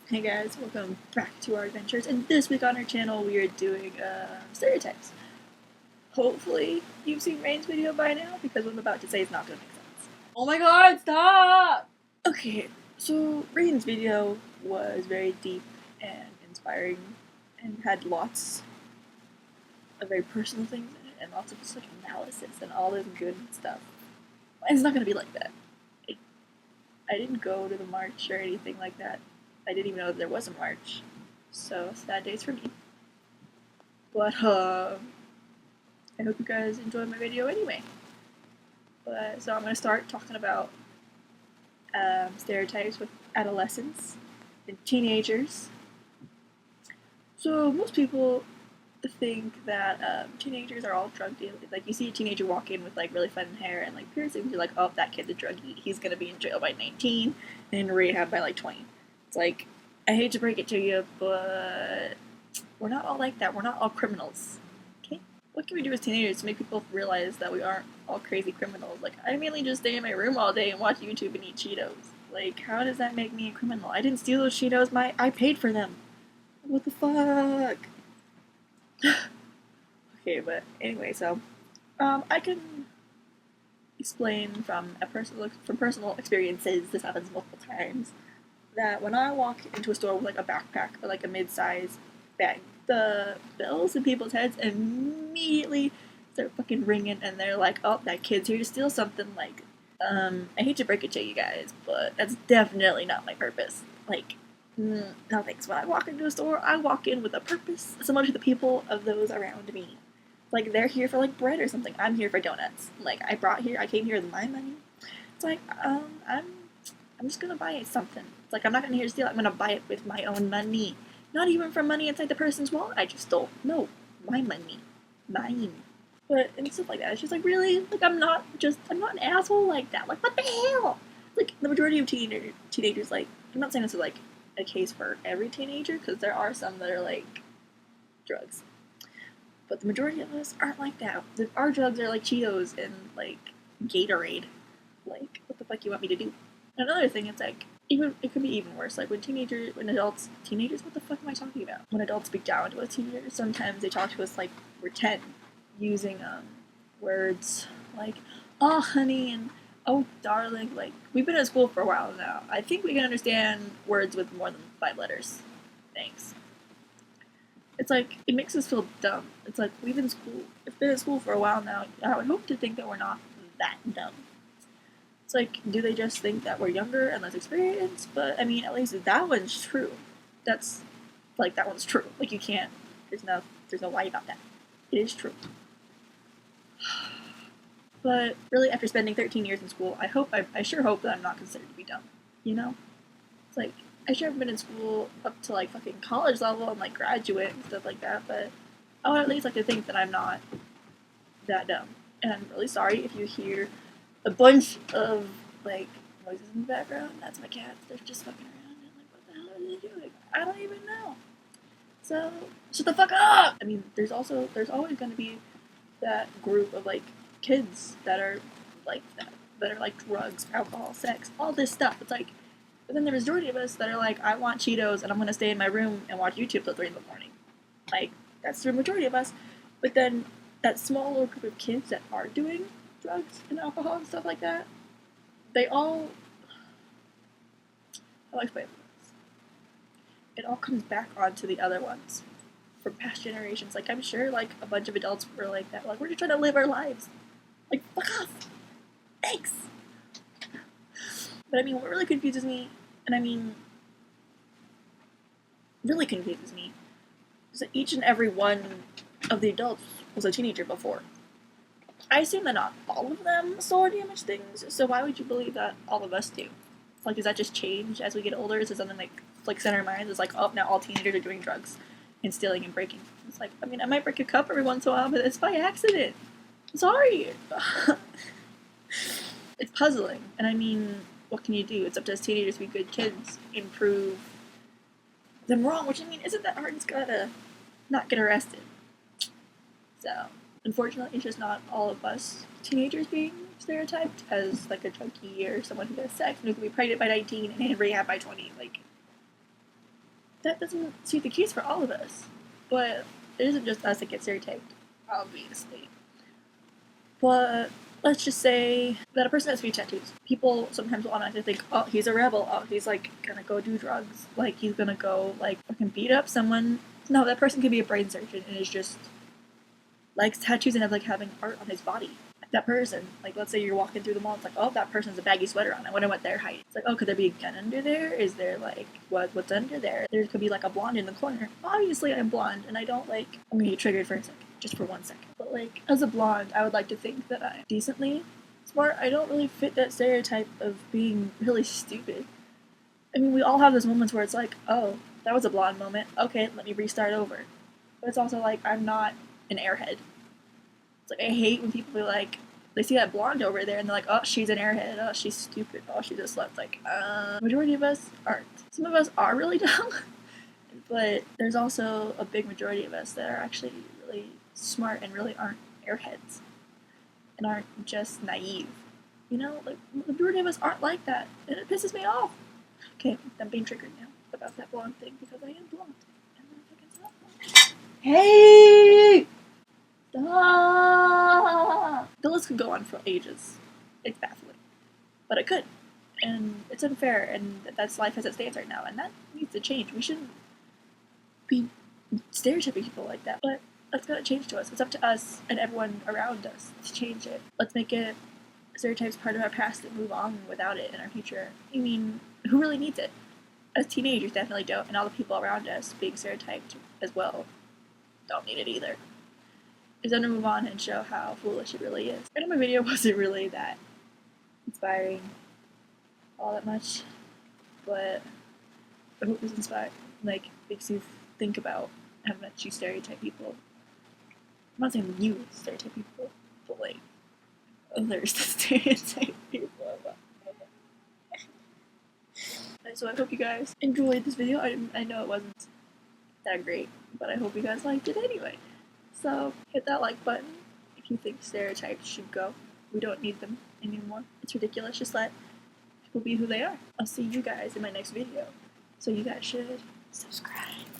Hey guys, welcome back to our adventures, and this week on our channel we are doing Stereotypes. Hopefully you've seen Rain's video by now, because what I'm about to say is not going to make sense. Oh my god, stop! Okay, so Rain's video was very deep and inspiring, and had lots of very personal things in it, and lots of just like analysis and all this good stuff. It's not going to be like that. I didn't go to the march or anything like that. I didn't even know that there was a march. So, sad days for me. But, I hope you guys enjoyed my video anyway. So I'm going to start talking about stereotypes with adolescents and teenagers. So, most people think that teenagers are all drug dealers. Like, you see a teenager walk in with, like, really fun hair and, like, piercings, you're like, oh, that kid's a druggie. He's going to be in jail by 19 and in rehab by, like, 20. It's like, I hate to break it to you, but we're not all like that. We're not all criminals. Okay? What can we do as teenagers to make people realize that we aren't all crazy criminals? Like, I mainly just stay in my room all day and watch YouTube and eat Cheetos. Like, how does that make me a criminal? I didn't steal those Cheetos. I paid for them. What the fuck? Okay, but anyway, so I can explain from personal experiences. This happens multiple times. That when I walk into a store with like a backpack or like a mid-size bag, the bells in people's heads immediately start fucking ringing, and they're like, "Oh, that kid's here to steal something." Like, I hate to break it to you guys, but that's definitely not my purpose. Like, no thanks. When I walk into a store, I walk in with a purpose, similar to the people of those around me. Like, they're here for like bread or something. I'm here for donuts. Like, I came here with my money. It's like, I'm just gonna buy something. It's like, I'm not gonna here to steal. I'm gonna buy it with my own money. Not even from money inside the person's wallet I just stole. No, my money, mine. But and stuff like that. It's just like, really, like, I'm not an asshole like that. Like, what the hell? Like, the majority of teenagers, like, I'm not saying this is like a case for every teenager, because there are some that are like drugs. But the majority of us aren't like that. Our drugs are like Cheetos and like Gatorade. Like, what the fuck you want me to do? Another thing, it's like, even it could be even worse. Like, when adults, teenagers, what the fuck am I talking about? When adults speak down to us teenagers, sometimes they talk to us like we're 10, using words like, "oh honey" and "oh darling." Like, we've been in school for a while now. I think we can understand words with more than 5 letters. Thanks. It's like, it makes us feel dumb. It's like, we've been in school for a while now. I would hope to think that we're not that dumb. It's like, do they just think that we're younger and less experienced? But I mean, at least that one's true. That's like, that one's true. Like, you can't. There's no lie about that. It is true. But really, after spending 13 years in school, I sure hope that I'm not considered to be dumb. You know, it's like, I sure haven't been in school up to like fucking college level and like graduate and stuff like that. But I would at least like to think that I'm not that dumb. And I'm really sorry if you hear a bunch of like noises in the background. That's my cats. They're just fucking around. And like, what the hell are they doing? I don't even know. So shut the fuck up. I mean, there's always going to be that group of like kids that are like that are like drugs, alcohol, sex, all this stuff. It's like, but then the majority of us that are like, I want Cheetos and I'm gonna stay in my room and watch YouTube till 3 in the morning. Like, that's the majority of us. But then that small little group of kids that are doing drugs and alcohol and stuff like that, they all, how do I explain this? It all comes back onto the other ones from past generations. Like, I'm sure like a bunch of adults were like that. Like, we're just trying to live our lives. Like, fuck off. Thanks. But I mean, what really confuses me, and I mean, really confuses me, is that each and every one of the adults was a teenager before. I assume that not all of them saw damage things, so why would you believe that all of us do? Like, does that just change as we get older? Is it something like flicks in our minds? It's like, oh, now all teenagers are doing drugs and stealing and breaking. It's like, I mean, I might break a cup every once in a while, but it's by accident. I'm sorry. It's puzzling, and I mean, what can you do? It's up to us teenagers to be good kids, improve them wrong, which, I mean, isn't that hard? It's gotta not get arrested. So, unfortunately, it's just not all of us teenagers being stereotyped as like a junkie or someone who does sex and who can be pregnant by 19 and in rehab by 20. Like, that doesn't suit the case for all of us. But it isn't just us that get stereotyped, obviously. But let's just say that a person has 3 tattoos. People sometimes will automatically think, oh, he's a rebel. Oh, he's like gonna go do drugs. Like he's gonna go like fucking beat up someone. No, that person could be a brain surgeon and is just likes tattoos and has like having art on his body. That person, like let's say you're walking through the mall, it's like, oh, that person's a baggy sweater on. I wonder what they're hiding. It's like, oh, could there be a gun under there? Is there like what's under there? There could be like a blonde in the corner. Obviously, I'm blonde and I don't like. I'm gonna get triggered for a second, just for 1 second. But like, as a blonde, I would like to think that I'm decently smart. I don't really fit that stereotype of being really stupid. I mean, we all have those moments where it's like, oh, that was a blonde moment. Okay, let me restart over. But it's also like, I'm not an airhead. It's like, I hate when people be like, they see that blonde over there and they're like, oh, she's an airhead. Oh, she's stupid. Oh, she's a slut. It's like, majority of us aren't. Some of us are really dumb, but there's also a big majority of us that are actually really smart and really aren't airheads and aren't just naive. You know, like, the majority of us aren't like that, and it pisses me off. Okay, I'm being triggered now about that blonde thing because I am blonde. And then I fucking stop. Hey! Stop! The list could go on for ages. It's baffling. But it could. And it's unfair, and that's life as it stands right now, and that needs to change. We shouldn't be stereotyping people like that, but that's gotta change to us. It's up to us and everyone around us to change it. Let's make it stereotypes part of our past and move on without it in our future. I mean, who really needs it? As teenagers, definitely don't, and all the people around us being stereotyped as well don't need it either. It's time to move on and show how foolish it really is. I know my video wasn't really that inspiring all that much, but I hope it's inspired, like, makes you think about how much you stereotype people. I'm not saying you stereotype people, but like, others stereotype people. So I hope you guys enjoyed this video. I know it wasn't that great, but I hope you guys liked it anyway. So hit that like button if you think stereotypes should go. We don't need them anymore. It's ridiculous. Just let people be who they are. I'll see you guys in my next video. So you guys should subscribe.